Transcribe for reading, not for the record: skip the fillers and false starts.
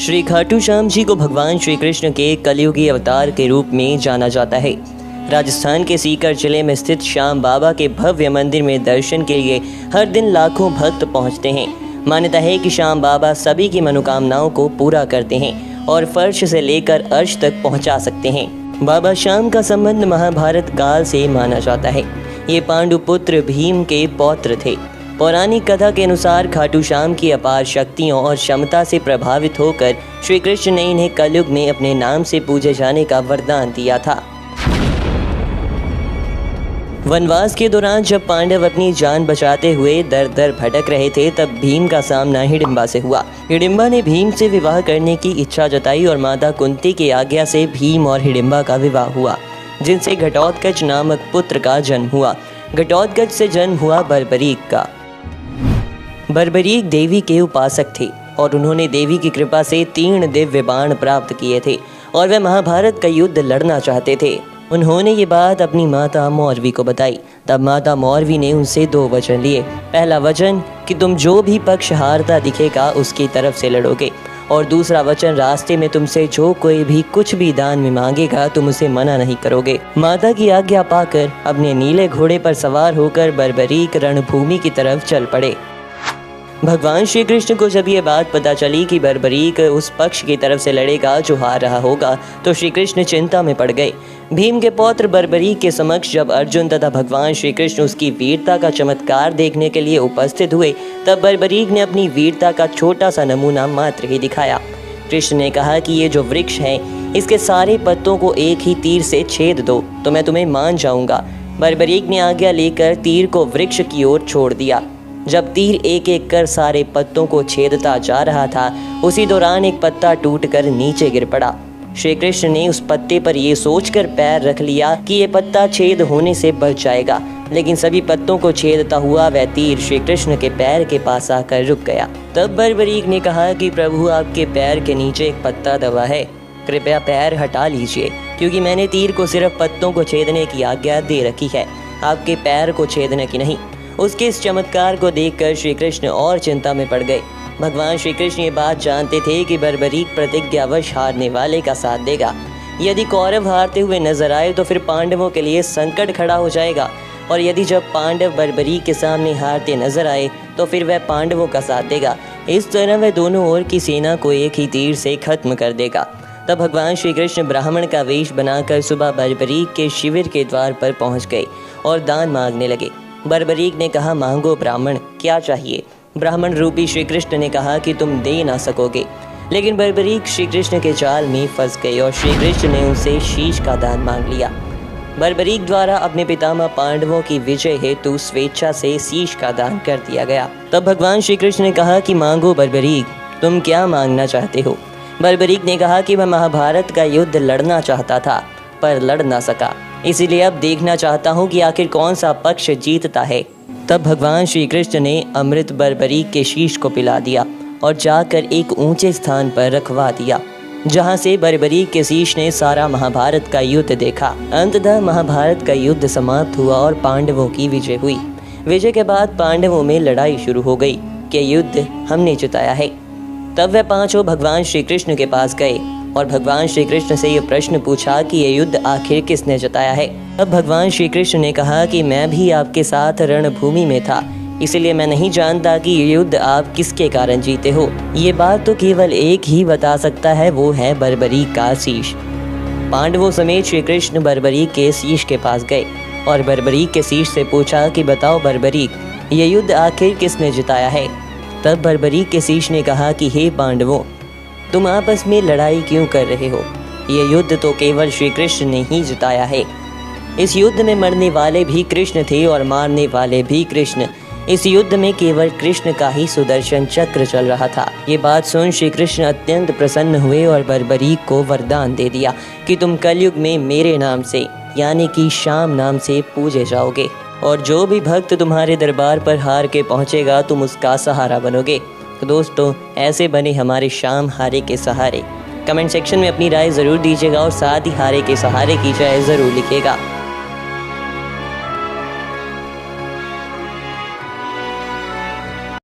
श्री खाटू श्याम जी को भगवान श्री कृष्ण के कलयुगी अवतार के रूप में जाना जाता है। राजस्थान के सीकर जिले में स्थित श्याम बाबा के भव्य मंदिर में दर्शन के लिए हर दिन लाखों भक्त पहुंचते हैं। मान्यता है कि श्याम बाबा सभी की मनोकामनाओं को पूरा करते हैं और फर्श से लेकर अर्श तक पहुंचा सकते हैं। बाबा श्याम का संबंध महाभारत काल से माना जाता है। ये पांडु पुत्र भीम के पौत्र थे। पौराणिक कथा के अनुसार खाटू श्याम की अपार शक्तियों और क्षमता से प्रभावित होकर श्री कृष्ण ने इन्हें कलयुग में अपने नाम से पूजे जाने का वरदान दिया था। वनवास के दौरान जब पांडव अपनी जान बचाते हुए दर दर भटक रहे थे, तब भीम का सामना हिडिंबा से हुआ। हिडिंबा ने भीम से विवाह करने की इच्छा जताई और माता कुंती की आज्ञा से भीम और हिडिंबा का विवाह हुआ, जिनसे घटोत्कच नामक पुत्र का जन्म हुआ। घटोत्कच से जन्म हुआ बर्बरीक का। बर्बरीक देवी के उपासक थे और उन्होंने देवी की कृपा से 3 दिव्य बाण प्राप्त किए थे और वे महाभारत का युद्ध लड़ना चाहते थे। उन्होंने ये बात अपनी माता मौरवी को बताई। तब माता मौरवी ने उनसे 2 वचन लिए। पहला वचन कि तुम जो भी पक्ष हारता दिखेगा उसकी तरफ से लड़ोगे, और दूसरा वचन रास्ते में तुमसे जो कोई भी कुछ भी दान में मांगेगा तुम उसे मना नहीं करोगे। माता की आज्ञा पाकर अपने नीले घोड़े पर सवार होकर बर्बरीक रणभूमि की तरफ चल पड़े। भगवान श्री कृष्ण को जब ये बात पता चली कि बर्बरीक उस पक्ष की तरफ से लड़ेगा जो हार रहा होगा, तो श्री कृष्ण चिंता में पड़ गए। भीम के पौत्र बर्बरीक के समक्ष जब अर्जुन तथा भगवान श्री कृष्ण उसकी वीरता का चमत्कार देखने के लिए उपस्थित हुए, तब बर्बरीक ने अपनी वीरता का छोटा सा नमूना मात्र ही दिखाया। कृष्ण ने कहा कि ये जो वृक्ष है, इसके सारे पत्तों को एक ही तीर से छेद दो तो मैं तुम्हें मान जाऊंगा। बर्बरीक ने आज्ञा लेकर तीर को वृक्ष की ओर छोड़ दिया। जब तीर एक एक कर सारे पत्तों को छेदता जा रहा था, उसी दौरान एक पत्ता टूटकर नीचे गिर पड़ा। श्री कृष्ण ने उस पत्ते पर ये सोचकर पैर रख लिया कि ये पत्ता छेद होने से बच जाएगा, लेकिन सभी पत्तों को छेदता हुआ वह तीर श्री कृष्ण के पैर के पास आकर रुक गया। तब बर्बरीक ने कहा कि प्रभु, आपके पैर के नीचे एक पत्ता दबा है, कृपया पैर हटा लीजिए, क्योंकि मैंने तीर को सिर्फ पत्तों को छेदने की आज्ञा दे रखी है, आपके पैर को छेदने की नहीं। उसके इस चमत्कार को देखकर श्री कृष्ण और चिंता में पड़ गए। भगवान श्री कृष्ण ये बात जानते थे कि बर्बरीक प्रतिज्ञावश हारने वाले का साथ देगा। यदि कौरव हारते हुए नजर आए तो फिर पांडवों के लिए संकट खड़ा हो जाएगा, और यदि जब पांडव बर्बरीक के सामने हारते नजर आए तो फिर वह पांडवों का साथ देगा। इस तरह वह दोनों ओर की सेना को एक ही तीर से खत्म कर देगा। तब भगवान श्री कृष्ण ब्राह्मण का वेश बनाकर सुबह बर्बरीक के शिविर के द्वार पर पहुँच गए और दान मांगने लगे। बर्बरीक ने कहा, मांगो ब्राह्मण, क्या चाहिए? ब्राह्मण रूपी श्री कृष्ण ने कहा कि तुम दे ना सकोगे, लेकिन बर्बरीक श्री कृष्ण के जाल में फंस गए और श्री कृष्ण ने उनसे शीश का दान मांग लिया। बर्बरीक द्वारा अपने पितामह पांडवों की विजय हेतु स्वेच्छा से शीश का दान कर दिया गया। तब भगवान श्री कृष्ण ने कहा कि मांगो बर्बरीक, तुम क्या मांगना चाहते हो? बर्बरीक ने कहा कि मैं महाभारत का युद्ध लड़ना चाहता था पर लड़ ना सका, इसीलिए अब देखना चाहता हूँ कि आखिर कौन सा पक्ष जीतता है। तब भगवान श्री कृष्ण ने अमृत बर्बरीक के शीश को पिला दिया और जाकर एक ऊंचे स्थान पर रखवा दिया, जहाँ से बर्बरीक के शीश ने सारा महाभारत का युद्ध देखा। अंततः महाभारत का युद्ध समाप्त हुआ और पांडवों की विजय हुई। विजय के बाद पांडवों में लड़ाई शुरू हो गई कि युद्ध हमने जिताया है। तब वह पांचों भगवान श्री कृष्ण के पास गए और भगवान श्री कृष्ण से ये प्रश्न पूछा कि ये युद्ध आखिर किसने जिताया है। तब भगवान श्री कृष्ण ने कहा कि मैं भी आपके साथ रणभूमि में था, इसलिए मैं नहीं जानता कि ये युद्ध आप किसके कारण जीते हो। ये बात तो केवल एक ही बता सकता है, वो है बर्बरीक का शीश। पांडवों समेत श्री कृष्ण बर्बरीक के शीश के पास गए और बर्बरीक के शीश से पूछा कि बताओ बर्बरीक, ये युद्ध आखिर किसने जिताया है। तब बर्बरीक के शीश ने कहा कि हे पांडवों, तुम आपस में लड़ाई क्यों कर रहे हो? ये युद्ध तो केवल श्री कृष्ण ने ही जिताया है। इस युद्ध में मरने वाले भी कृष्ण थे और मारने वाले भी कृष्ण। इस युद्ध में केवल कृष्ण का ही सुदर्शन चक्र चल रहा था। ये बात सुन श्री कृष्ण अत्यंत प्रसन्न हुए और बर्बरीक को वरदान दे दिया कि तुम कलयुग में मेरे नाम से, यानी कि श्याम नाम से पूजे जाओगे, और जो भी भक्त तुम्हारे दरबार पर हार के पहुँचेगा तुम उसका सहारा बनोगे। तो दोस्तों, ऐसे बने हमारे श्याम हारे के सहारे। कमेंट सेक्शन में अपनी राय ज़रूर दीजिएगा और साथ ही हारे के सहारे की जय ज़रूर लिखिएगा।